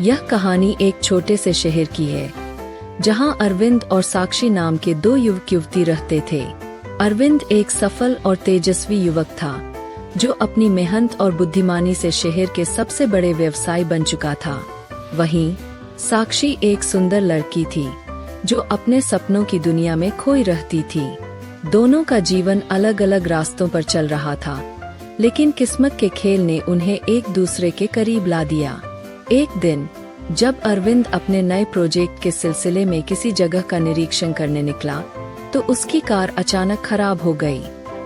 यह कहानी एक छोटे से शहर की है, जहां अरविंद और साक्षी नाम के दो युवक युवती रहते थे। अरविंद एक सफल और तेजस्वी युवक था, जो अपनी मेहनत और बुद्धिमानी से शहर के सबसे बड़े व्यवसायी बन चुका था। वहीं साक्षी एक सुंदर लड़की थी, जो अपने सपनों की दुनिया में खोई रहती थी। दोनों का जीवन अलग अलग रास्तों पर चल रहा था, लेकिन किस्मत के खेल ने उन्हें एक दूसरे के करीब ला दिया। एक दिन जब अरविंद अपने नए प्रोजेक्ट के सिलसिले में किसी जगह का निरीक्षण करने निकला, तो उसकी कार अचानक खराब हो गई।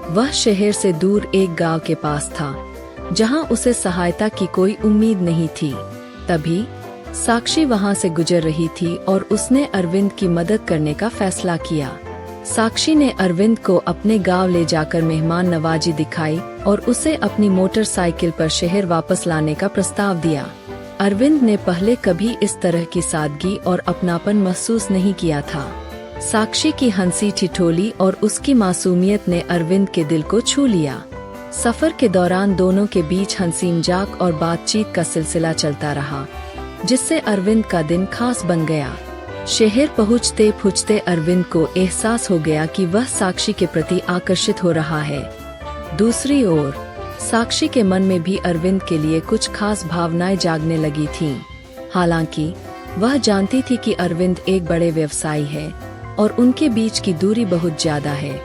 वह शहर से दूर एक गांव के पास था, जहां उसे सहायता की कोई उम्मीद नहीं थी। तभी साक्षी वहां से गुजर रही थी और उसने अरविंद की मदद करने का फैसला किया। साक्षी ने अरविंद को अपने गांव ले जाकर मेहमान नवाजी दिखाई और उसे अपनी मोटरसाइकिल पर शहर वापस लाने का प्रस्ताव दिया। अरविंद ने पहले कभी इस तरह की सादगी और अपनापन महसूस नहीं किया था। साक्षी की हंसी ठिठोली और उसकी मासूमियत ने अरविंद के दिल को छू लिया। सफर के दौरान दोनों के बीच हंसी मजाक और बातचीत का सिलसिला चलता रहा, जिससे अरविंद का दिन खास बन गया। शहर पहुँचते पहुँचते अरविंद को एहसास हो गया कि वह साक्षी के प्रति आकर्षित हो रहा है। दूसरी ओर साक्षी के मन में भी अरविंद के लिए कुछ खास भावनाएं जागने लगी थीं। हालांकि वह जानती थी कि अरविंद एक बड़े व्यवसायी है और उनके बीच की दूरी बहुत ज्यादा है,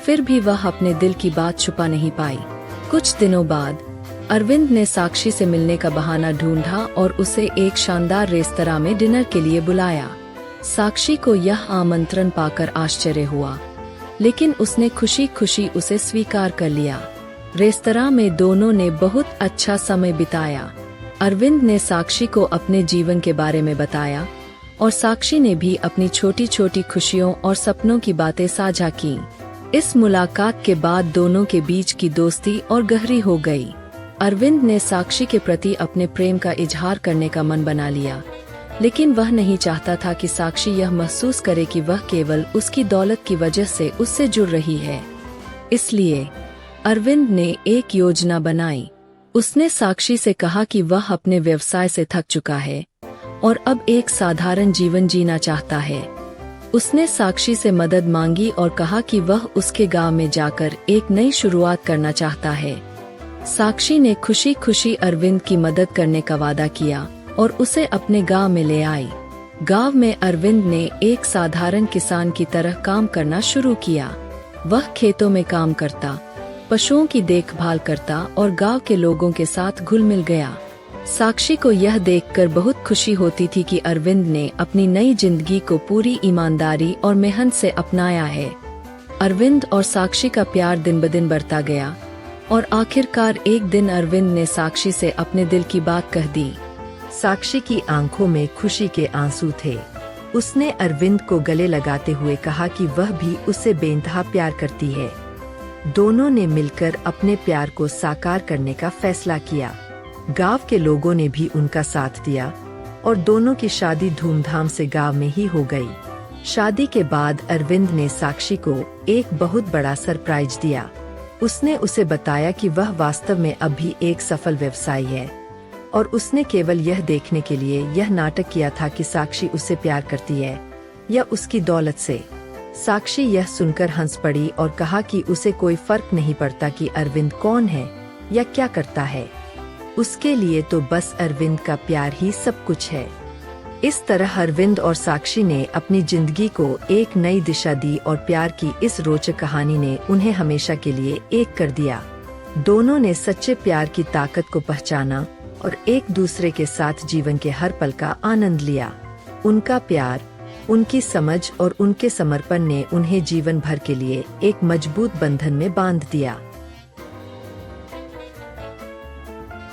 फिर भी वह अपने दिल की बात छुपा नहीं पाई। कुछ दिनों बाद अरविंद ने साक्षी से मिलने का बहाना ढूंढा और उसे एक शानदार रेस्तरां में डिनर के लिए बुलाया। साक्षी को यह आमंत्रण पाकर आश्चर्य हुआ, लेकिन उसने खुशी खुशी उसे स्वीकार कर लिया। रेस्तरां में दोनों ने बहुत अच्छा समय बिताया। अरविंद ने साक्षी को अपने जीवन के बारे में बताया और साक्षी ने भी अपनी छोटी छोटी खुशियों और सपनों की बातें साझा की। इस मुलाकात के बाद दोनों के बीच की दोस्ती और गहरी हो गई। अरविंद ने साक्षी के प्रति अपने प्रेम का इजहार करने का मन बना लिया, लेकिन वह नहीं चाहता था कि साक्षी यह महसूस करे कि वह केवल उसकी दौलत की वजह से उससे जुड़ रही है। इसलिए अरविंद ने एक योजना बनाई। उसने साक्षी से कहा कि वह अपने व्यवसाय से थक चुका है और अब एक साधारण जीवन जीना चाहता है। उसने साक्षी से मदद मांगी और कहा कि वह उसके गांव में जाकर एक नई शुरुआत करना चाहता है। साक्षी ने खुशी खुशी अरविंद की मदद करने का वादा किया और उसे अपने गांव में ले आई। गांव में अरविंद ने एक साधारण किसान की तरह काम करना शुरू किया। वह खेतों में काम करता, पशुओं की देखभाल करता और गांव के लोगों के साथ घुल मिल गया। साक्षी को यह देखकर बहुत खुशी होती थी कि अरविंद ने अपनी नई जिंदगी को पूरी ईमानदारी और मेहनत से अपनाया है। अरविंद और साक्षी का प्यार दिन ब दिन बढ़ता गया और आखिरकार एक दिन अरविंद ने साक्षी से अपने दिल की बात कह दी। साक्षी की आंखों में खुशी के आंसू थे। उसने अरविंद को गले लगाते हुए कहा कि वह भी उससे बेइंतहा प्यार करती है। दोनों ने मिलकर अपने प्यार को साकार करने का फैसला किया। गांव के लोगों ने भी उनका साथ दिया और दोनों की शादी धूमधाम से गांव में ही हो गई। शादी के बाद अरविंद ने साक्षी को एक बहुत बड़ा सरप्राइज दिया। उसने उसे बताया कि वह वास्तव में अब भी एक सफल व्यवसायी है और उसने केवल यह देखने के लिए यह नाटक किया था कि साक्षी उससे प्यार करती है या उसकी दौलत से। साक्षी यह सुनकर हंस पड़ी और कहा कि उसे कोई फर्क नहीं पड़ता कि अरविंद कौन है या क्या करता है। उसके लिए तो बस अरविंद का प्यार ही सब कुछ है। इस तरह अरविंद और साक्षी ने अपनी जिंदगी को एक नई दिशा दी और प्यार की इस रोचक कहानी ने उन्हें हमेशा के लिए एक कर दिया। दोनों ने सच्चे प्यार की ताकत को पहचाना और एक दूसरे के साथ जीवन के हर पल का आनंद लिया। उनका प्यार, उनकी समझ और उनके समर्पण ने उन्हें जीवन भर के लिए एक मजबूत बंधन में बांध दिया।